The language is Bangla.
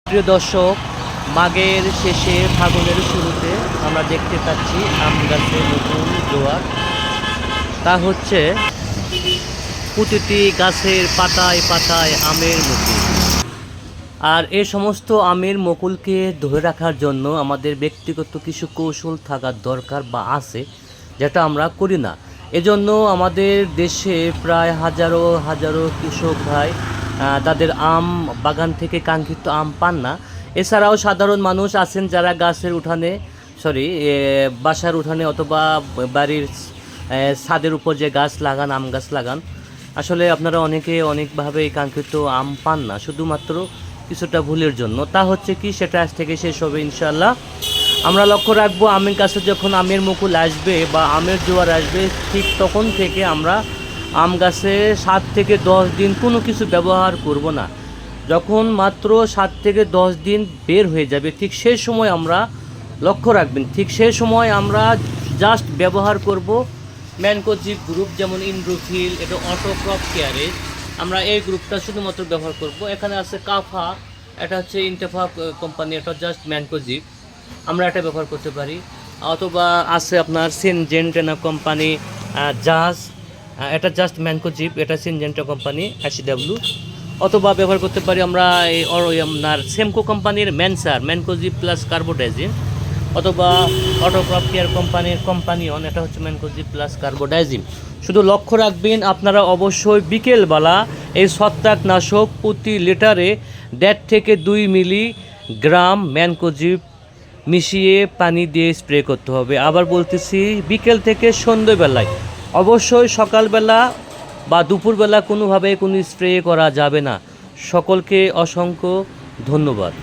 প্রিয় দর্শক, মাঘের শেষে ফাগুনের শুরুতে আমরা দেখতে পাচ্ছি আম গাছে নতুন জোয়ার। তা হচ্ছে প্রতিটি গাছের পাতায় পাতায় আমের মুকুল। আর এই সমস্ত আমের মুকুলকে ধরে রাখার জন্য আমাদের ব্যক্তিগত কিছু কৌশল থাকার দরকার বা আছে, যেটা আমরা করি না। এজন্য আমাদের দেশে প্রায় হাজারো হাজারো কৃষক ভাই তাদের আম বাগান থেকে কাঙ্ক্ষিত আম পান না। এছাড়াও সাধারণ মানুষ আছেন যারা গাছের উঠানে বাসার উঠানে অথবা বাড়ির ছাদের উপর যে গাছ লাগান, আম গাছ লাগান, আসলে আপনারা অনেকে অনেকভাবে কাঙ্ক্ষিত আম পান না, শুধুমাত্র কিছুটা ভুলের জন্য। তা হচ্ছে কি, সেটা আজ থেকে শেষ হবে ইনশাআল্লাহ। আমরা লক্ষ্য রাখবো আমের কাছে যখন আমের মুকুল আসবে বা আমের জোয়ার আসবে, ঠিক তখন থেকে আমরা আম গাছে 7 থেকে 10 দিন কোনো কিছু ব্যবহার করব না। যখন মাত্র 7 থেকে 10 দিন বের হয়ে যাবে, ঠিক সেই সময় আমরা লক্ষ্য রাখবেন, ঠিক সেই সময় আমরা জাস্ট ব্যবহার করব ম্যানকোজিব গ্রুপ, যেমন ইন্ড্রোফিল, এটা অটো ক্রপ কেয়ারে আমরা এই গ্রুপটা শুধুমাত্র ব্যবহার করব। এখানে আছে কাফা, এটা হচ্ছে ইন্টেফা কোম্পানি, এটা জাস্ট ম্যানকোজিব, আমরা এটা ব্যবহার করতে পারি। অথবা আছে আপনার সিনজেন্টা কোম্পানি জাজ, এটা জাস্ট ম্যানকোজিব, এটা সিনজেন্টা কোম্পানি SW। অথবা ব্যবহার করতে পারি আমরা আপনার সেমকো কোম্পানির ম্যানকোজিব প্লাস কার্বোডাইজিন, অথবা অটোক্রপ কেয়ার কোম্পানির কম্পানিয়ন, এটা হচ্ছে ম্যানকোজিব প্লাস কার্বোডাইজিন। শুধু লক্ষ্য রাখবেন আপনারা অবশ্যই বিকেলবেলা এই ছত্রাকনাশক প্রতি লিটারে 1.5 থেকে 2 মিলিগ্রাম ম্যানকোজিব মিশিয়ে পানি দিয়ে স্প্রে করতে হবে। আবার বলতেছি, বিকেল থেকে সন্ধ্যেবেলায়, অবশ্যই সকালবেলা বা দুপুরবেলা কোনোভাবে কোনো স্প্রে করা যাবে না। সকলকে অসংখ্য ধন্যবাদ।